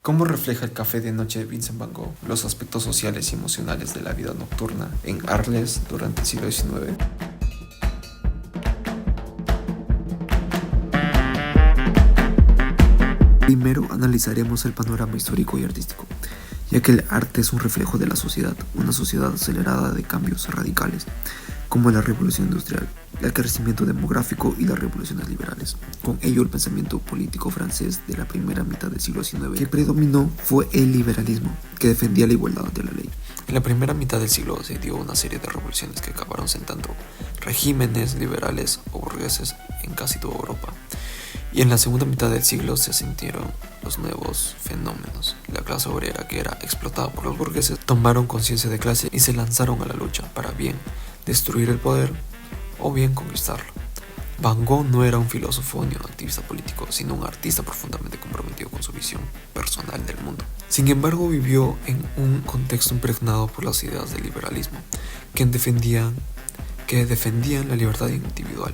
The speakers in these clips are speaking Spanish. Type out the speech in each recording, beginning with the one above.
¿Cómo refleja el café de noche de Vincent van Gogh los aspectos sociales y emocionales de la vida nocturna en Arles durante el siglo XIX? Primero analizaremos el panorama histórico y artístico, ya que el arte es un reflejo de la sociedad, una sociedad acelerada de cambios radicales, como la revolución industrial, el crecimiento demográfico y las revoluciones liberales. Con ello, el pensamiento político francés de la primera mitad del siglo XIX que predominó fue el liberalismo, que defendía la igualdad ante la ley. En la primera mitad del siglo se dio una serie de revoluciones que acabaron sentando regímenes liberales o burgueses en casi toda Europa. Y en la segunda mitad del siglo se sintieron los nuevos fenómenos. La clase obrera, que era explotada por los burgueses, tomaron conciencia de clase y se lanzaron a la lucha para bien destruir el poder o bien conquistarlo. Van Gogh no era un filósofo ni un activista político, sino un artista profundamente comprometido con su visión personal del mundo. Sin embargo, vivió en un contexto impregnado por las ideas del liberalismo, que defendían la libertad individual,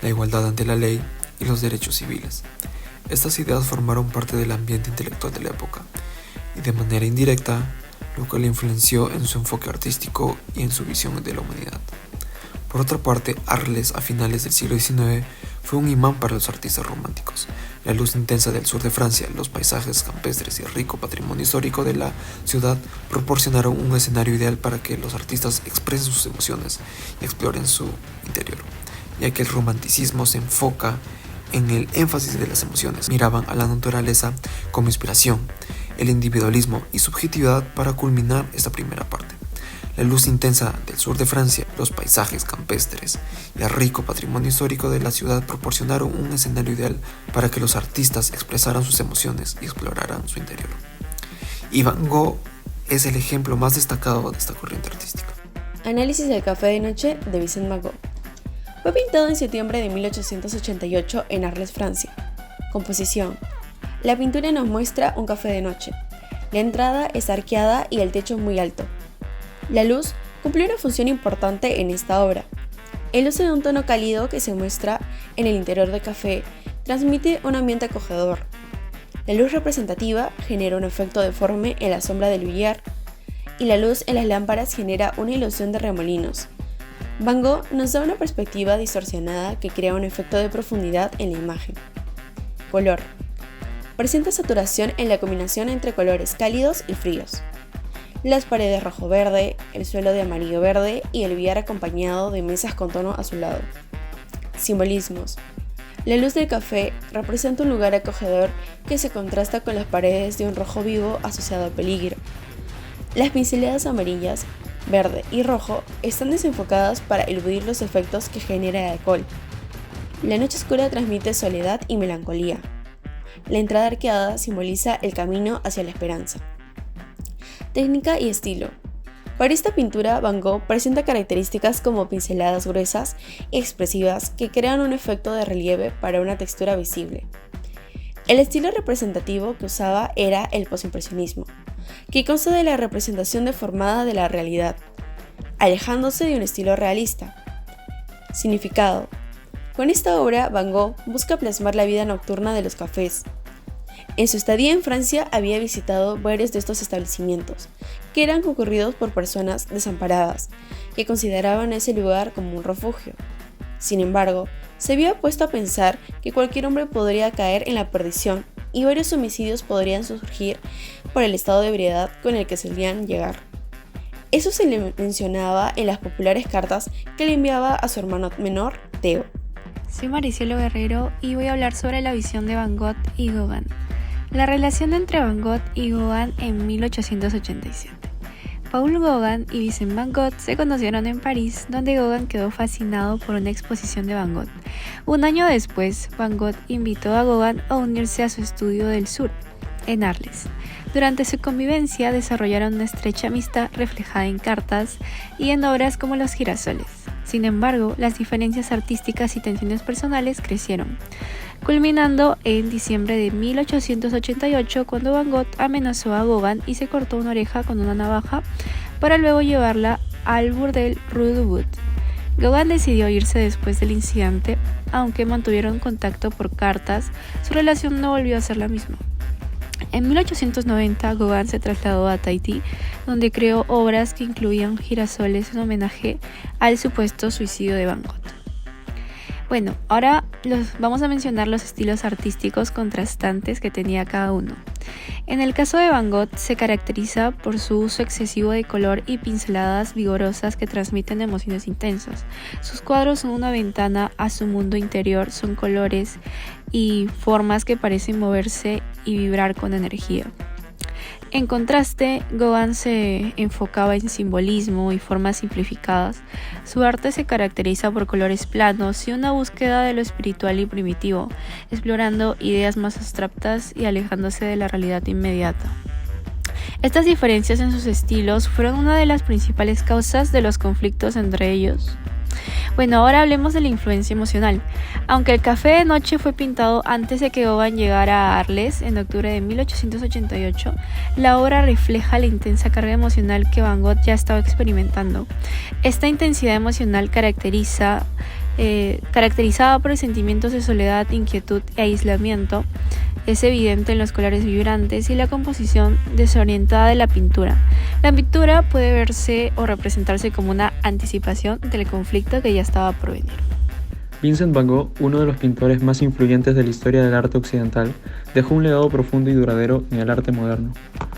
la igualdad ante la ley y los derechos civiles. Estas ideas formaron parte del ambiente intelectual de la época y de manera indirecta, lo cual influenció en su enfoque artístico y en su visión de la humanidad. Por otra parte, Arles a finales del siglo XIX fue un imán para los artistas románticos. La luz intensa del sur de Francia, los paisajes campestres y el rico patrimonio histórico de la ciudad proporcionaron un escenario ideal para que los artistas expresen sus emociones y exploren su interior, ya que el romanticismo se enfoca en el énfasis de las emociones. Miraban a la naturaleza como inspiración, el individualismo y subjetividad para culminar esta primera parte. La luz intensa del sur de Francia, los paisajes campestres y el rico patrimonio histórico de la ciudad proporcionaron un escenario ideal para que los artistas expresaran sus emociones y exploraran su interior. Y Van Gogh es el ejemplo más destacado de esta corriente artística. Análisis del café de noche de Vincent van Gogh. Fue pintado en septiembre de 1888 en Arles, Francia. Composición. La pintura nos muestra un café de noche. La entrada es arqueada y el techo muy alto. La luz cumplió una función importante en esta obra. El uso de un tono cálido que se muestra en el interior del café transmite un ambiente acogedor. La luz representativa genera un efecto deforme en la sombra del billar y la luz en las lámparas genera una ilusión de remolinos. Van Gogh nos da una perspectiva distorsionada que crea un efecto de profundidad en la imagen. Color. Presenta saturación en la combinación entre colores cálidos y fríos. Las paredes rojo-verde, el suelo de amarillo-verde y el billar acompañado de mesas con tono azulado. Simbolismos. La luz del café representa un lugar acogedor que se contrasta con las paredes de un rojo vivo asociado al peligro. Las pinceladas amarillas, verde y rojo están desenfocadas para eludir los efectos que genera el alcohol. La noche oscura transmite soledad y melancolía. La entrada arqueada simboliza el camino hacia la esperanza. Técnica y estilo. Para esta pintura, Van Gogh presenta características como pinceladas gruesas y expresivas que crean un efecto de relieve para una textura visible. El estilo representativo que usaba era el postimpresionismo, que consta de la representación deformada de la realidad, alejándose de un estilo realista. Significado. Con esta obra, Van Gogh busca plasmar la vida nocturna de los cafés. En su estadía en Francia había visitado varios de estos establecimientos, que eran concurridos por personas desamparadas, que consideraban ese lugar como un refugio. Sin embargo, se había puesto a pensar que cualquier hombre podría caer en la perdición y varios homicidios podrían surgir por el estado de ebriedad con el que solían llegar. Eso se le mencionaba en las populares cartas que le enviaba a su hermano menor, Theo. Soy Maricielo Guerrero y voy a hablar sobre la visión de Van Gogh y Gauguin. La relación entre Van Gogh y Gauguin en 1887. Paul Gauguin y Vincent van Gogh se conocieron en París, donde Gauguin quedó fascinado por una exposición de Van Gogh. Un año después, Van Gogh invitó a Gauguin a unirse a su estudio del sur, en Arles. Durante su convivencia desarrollaron una estrecha amistad reflejada en cartas y en obras como Los girasoles. Sin embargo, las diferencias artísticas y tensiones personales crecieron, culminando en diciembre de 1888 cuando Van Gogh amenazó a Gauguin y se cortó una oreja con una navaja para luego llevarla al burdel Rue du But. Gauguin decidió irse después del incidente, aunque mantuvieron contacto por cartas, su relación no volvió a ser la misma. En 1890, Gauguin se trasladó a Tahití, donde creó obras que incluían girasoles en homenaje al supuesto suicidio de Van Gogh. Bueno, ahora vamos a mencionar los estilos artísticos contrastantes que tenía cada uno. En el caso de Van Gogh se caracteriza por su uso excesivo de color y pinceladas vigorosas que transmiten emociones intensas. Sus cuadros son una ventana a su mundo interior, son colores y formas que parecen moverse y vibrar con energía. En contraste, Gauguin se enfocaba en simbolismo y formas simplificadas. Su arte se caracteriza por colores planos y una búsqueda de lo espiritual y primitivo, explorando ideas más abstractas y alejándose de la realidad inmediata. Estas diferencias en sus estilos fueron una de las principales causas de los conflictos entre ellos. Bueno, ahora hablemos de la influencia emocional. Aunque el café de noche fue pintado antes de que Gauguin llegara a Arles en octubre de 1888, la obra refleja la intensa carga emocional que Van Gogh ya estaba experimentando. Esta intensidad emocional caracterizada por sentimientos de soledad, inquietud e aislamiento, es evidente en los colores vibrantes y la composición desorientada de la pintura. La pintura puede verse o representarse como una anticipación del conflicto que ya estaba por venir. Vincent Van Gogh, uno de los pintores más influyentes de la historia del arte occidental, dejó un legado profundo y duradero en el arte moderno.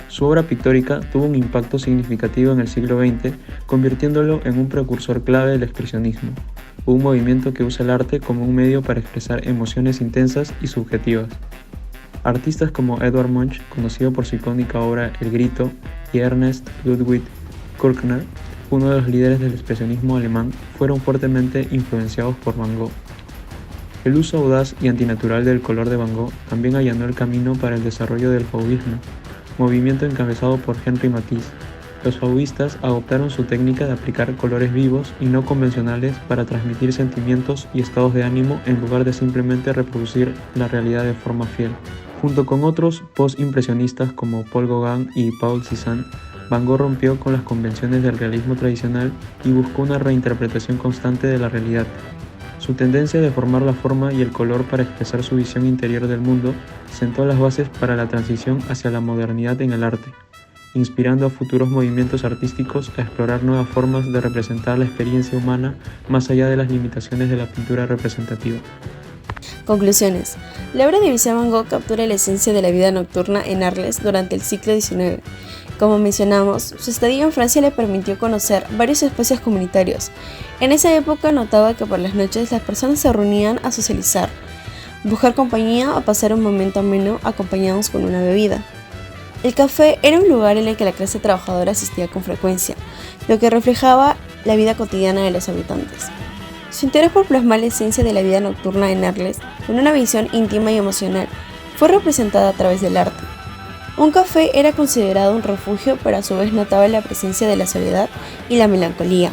Su obra pictórica tuvo un impacto significativo en el siglo XX, convirtiéndolo en un precursor clave del expresionismo, un movimiento que usa el arte como un medio para expresar emociones intensas y subjetivas. Artistas como Edvard Munch, conocido por su icónica obra El Grito, y Ernst Ludwig Kürkner, uno de los líderes del expresionismo alemán, fueron fuertemente influenciados por Van Gogh. El uso audaz y antinatural del color de Van Gogh también allanó el camino para el desarrollo del fauvismo, movimiento encabezado por Henri Matisse. Los fauvistas adoptaron su técnica de aplicar colores vivos y no convencionales para transmitir sentimientos y estados de ánimo en lugar de simplemente reproducir la realidad de forma fiel. Junto con otros post-impresionistas como Paul Gauguin y Paul Cézanne, Van Gogh rompió con las convenciones del realismo tradicional y buscó una reinterpretación constante de la realidad. Su tendencia de formar la forma y el color para expresar su visión interior del mundo sentó las bases para la transición hacia la modernidad en el arte, inspirando a futuros movimientos artísticos a explorar nuevas formas de representar la experiencia humana más allá de las limitaciones de la pintura representativa. Conclusiones. La obra de Vincent Van Gogh captura la esencia de la vida nocturna en Arles durante el siglo XIX. Como mencionamos, su estadía en Francia le permitió conocer varios espacios comunitarios. En esa época notaba que por las noches las personas se reunían a socializar, buscar compañía o pasar un momento ameno acompañados con una bebida. El café era un lugar en el que la clase trabajadora asistía con frecuencia, lo que reflejaba la vida cotidiana de los habitantes. Su interés por plasmar la esencia de la vida nocturna en Arles, con una visión íntima y emocional, fue representada a través del arte. Un café era considerado un refugio, pero a su vez notaba la presencia de la soledad y la melancolía,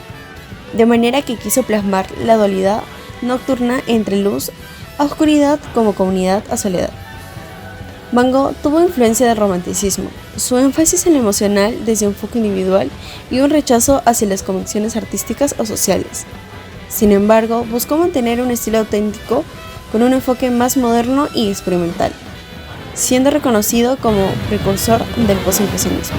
de manera que quiso plasmar la dualidad nocturna entre luz a oscuridad como comunidad a soledad. Van Gogh tuvo influencia del romanticismo, su énfasis en lo emocional desde un enfoque individual y un rechazo hacia las convenciones artísticas o sociales. Sin embargo, buscó mantener un estilo auténtico con un enfoque más moderno y experimental, siendo reconocido como precursor del postimpresionismo.